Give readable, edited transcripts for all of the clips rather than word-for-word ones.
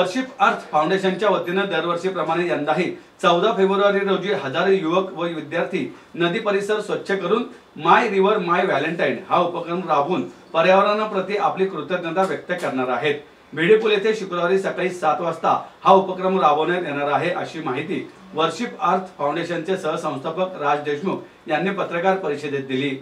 Worship अर्थ फाउंडेशनच्या वतीने दरवर्षीप्रमाणे यंदाही 14 फेब्रुवारी रोजी हजारो युवक व विद्यार्थी नदी परिसर स्वच्छ करून माय रिव्हर माय व्हॅलेंटाईन हा उपक्रम राबवून पर्यावरणाप्रती आपली कृतज्ञता व्यक्त करणार आहेत। भिडेपूल येथे शुक्रवारी सकाळी 7 वाजता हा उपक्रम राबवण्यात येणार आहे, अशी माहिती वर्शिप अर्थ फाउंडेशनचे सहसंस्थापक राज देशमुख यांनी पत्रकार परिषदेत दिली।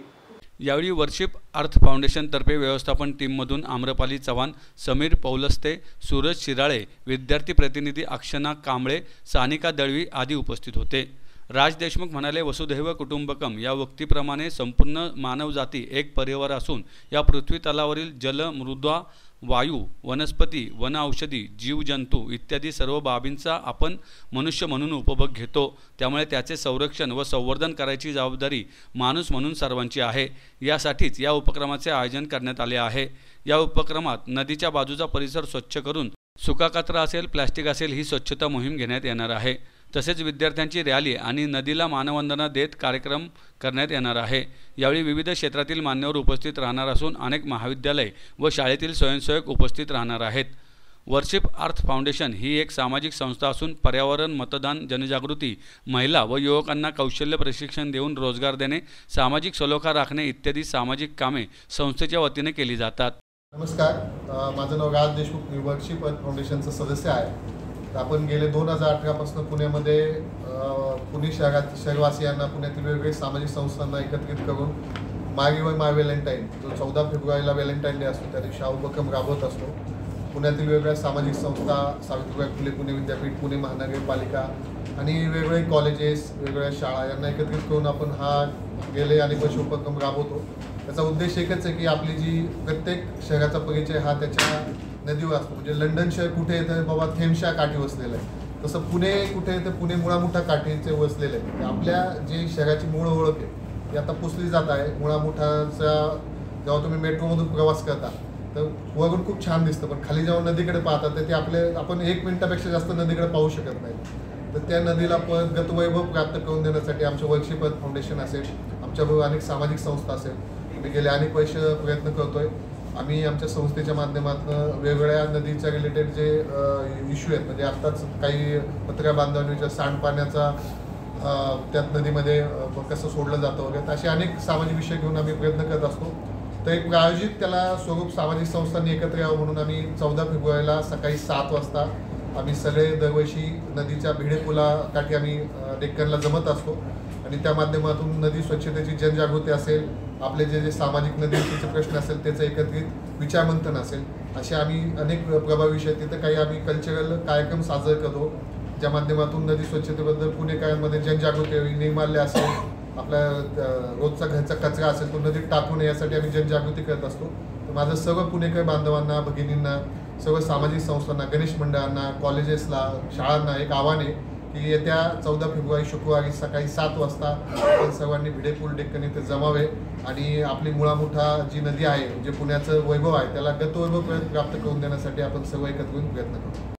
यावेळी वर्शिप अर्थ फाउंडेशनतर्फे व्यवस्थापन टीममधून आम्रपाली चव्हाण, समीर पौलस्ते, सूरज शिराळे, विद्यार्थी प्रतिनिधी अक्षना कांबळे, सानिका दळवी आदी उपस्थित होते। राज देशमुख म्हणाले, वसुधैव कुटुंबकम या वक्तीप्रमाणे संपूर्ण मानवजाती एक परिवार असून या पृथ्वी तलावरील जल, मृदा, वायू, वनस्पती, वन औषधी, जीवजंतू इत्यादी सर्व बाबींचा आपण मनुष्य म्हणून उपभोग घेतो। त्यामुळे त्याचे संरक्षण व संवर्धन करायची जबाबदारी माणूस म्हणून सर्वांची आहे। यासाठीच या उपक्रमाचे आयोजन करण्यात आले आहे। या उपक्रमात नदीच्या बाजूचा परिसर स्वच्छ करून सुका कचरा असेल, प्लास्टिक असेल ही स्वच्छता मोहीम घेण्यात येणार आहे। तसेच विद्यार्थ्यांची रॅली आणि नदीला मानवंदना देत कार्यक्रम करण्यात येणार आहे। यावेळी विविध क्षेत्रातील मान्यवर उपस्थित राहणार असून अनेक महाविद्यालय व शाळेतील स्वयंसेवक उपस्थित राहणार आहेत। वर्शिप अर्थ फाउंडेशन ही एक सामाजिक संस्था असून पर्यावरण, मतदान, जनजागृती, महिला व युवकांना कौशल्य प्रशिक्षण देऊन रोजगार देणे, सामाजिक सलोखा राखणे इत्यादी सामाजिक कामे संस्थेच्या वतीने केली जातात। नमस्कार, माझं नाव राज देशमुख, मी वर्शिप अर्थ फाउंडेशनचा सदस्य आहे। आपण गेले 2018 पासून पुण्यामध्ये पुणे शहरवासियांना पुण्यातील वेगवेगळ्या सामाजिक संस्थांना एकत्रित करून माय रिव्हर माय व्हॅलेंटाईन जो 14 फेब्रुवारीला व्हॅलेंटाईन डे असतो त्या दिवशी हा उपक्रम राबवत असतो। पुण्यातील वेगवेगळ्या सामाजिक संस्था, सावित्रीबाई फुले पुणे विद्यापीठ, पुणे महानगरपालिका आणि वेगवेगळे कॉलेजेस, वेगवेगळ्या शाळा यांना एकत्रित करून आपण हा गेले अनेक वर्ष उपक्रम राबवतो। त्याचा उद्देश एकच आहे की आपली जी प्रत्येक शहराचा परिचय हा त्याच्या नदीवर असतो। म्हणजे लंडन शहर कुठे येतं बाबा, थेम्सच्या काठी वसलेलं आहे, तसं पुणे कुठे येतं, पुणे मुळामुठा काठीचे वसलेलं आहे। आपल्या जे शहराची मूळ ओळख आहे ती आता पुसली जात आहे। मुळामुठाचा जेव्हा तुम्ही मेट्रोमधून प्रवास करता तर वरून खूप छान दिसतं, पण खाली जेव्हा नदीकडे पाहतात तर ते आपण 1 मिनिटापेक्षा जास्त नदीकडे पाहू शकत नाही। तर त्या नदीला गतवैभव प्राप्त करून देण्यासाठी आमच्या वर्शिप अर्थ फाउंडेशन असेल, आमच्याबरोबर अनेक सामाजिक संस्था असेल, आम्ही गेले अनेक वर्ष प्रयत्न करतोय। आम्ही आमच्या संस्थेच्या माध्यमातून वेगवेगळ्या नदीच्या रिलेटेड जे इश्यू आहेत, म्हणजे आत्ताच काही पत्र्या बांधणीच्या सांडपाण्याचा त्यात नदीमध्ये कसं सोडलं जातं वगैरे असे अनेक सामाजिक विषय घेऊन आम्ही प्रयत्न करत असतो। तर एक प्रायोजित त्याला स्वरूप सामाजिक संस्थांनी एकत्र यावं म्हणून आम्ही 14 फेब्रुवारीला सकाळी 7 वाजता आम्ही सगळे दरवर्षी नदीच्या भिडेपुलाकाठी आम्ही डेक्कनला जमत असतो आणि त्या माध्यमातून नदी स्वच्छतेची जनजागृती असेल, आपले जे सामाजिक नदीचे प्रश्न असेल त्याचं एकत्रित विचारमंथन असेल, असे आम्ही अनेक प्रभावी विषय तिथं काही आम्ही कल्चरल कार्यक्रम साजरे करतो, ज्या माध्यमातून नदी स्वच्छतेबद्दल पुणेकरांमध्ये जनजागृती होईल। निर्माल्य असेल, आपल्या रोजचा घरचा कचरा असेल तो नदीत टाकू नये यासाठी आम्ही जनजागृती करत असतो। तर माझं सर्व पुणेकर बांधवांना, भगिनींना, सर्व सामाजिक संस्थांना, गणेश मंडळांना, कॉलेजेसला, शाळांना एक आव्हान आहे की येत्या 14 फेब्रुवारी शुक्रवारी सकाळी 7 वाजता आपण सर्वांनी भिडेपूल डेक्कन इथे जमावे आणि आपली मुळामुठा जी नदी आहे, जे पुण्याचं वैभव आहे त्याला गतवैभव प्राप्त करून देण्यासाठी आपण सर्व एकत्र येऊन प्रयत्न करू।